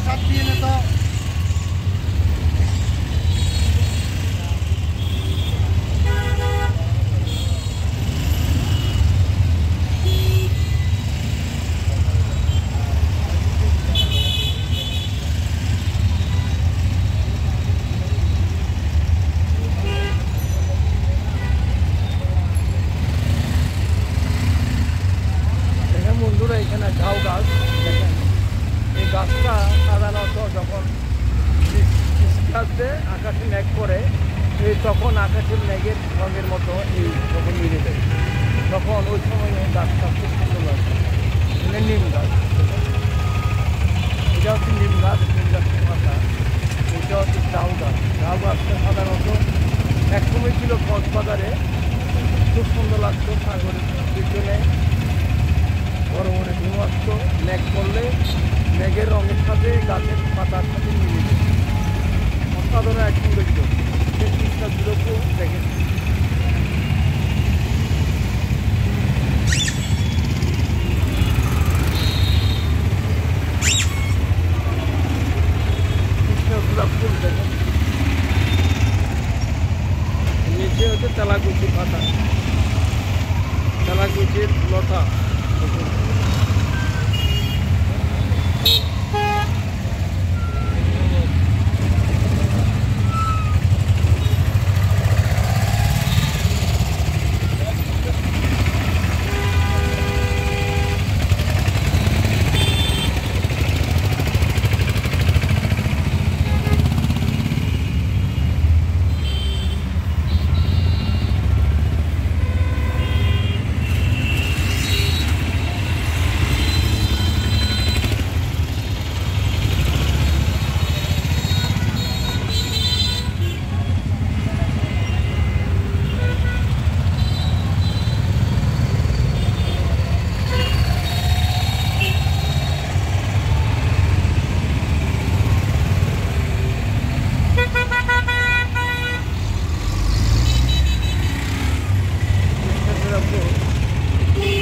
সাত দিয়ে নে তো। বন্ধুরা এখানে ঝাউ গাছ দেখেন, এই গাছটা সাধারণত যখন বৃষ্টি আসবে আকাশে মেঘ করে তখন আকাশের মেঘের রঙের মতো এই যখন মিলে যায়, তখন ওই সময় গাছটা খুব সুন্দর লাগছে। মানে নিম গাছ, এটা হচ্ছে নিম গাছ, নিম গাছের পাতা। এটা হচ্ছে ঝাউ গাছ। ঝাউ গাছটা সাধারণত এক সময় ছিল কক্সবাজারে, খুব সুন্দর লাগতো। সাগরের পিছনে বড় বড় ঢেউ আসতো, মেঘ করলে মেঘের রঙের সাথে গাছের পাতার সাথে মিলে যেত। অসাধারণ এক সৌন্দর্য। সেই জিনিসটা দূরত্ব দেখেছি।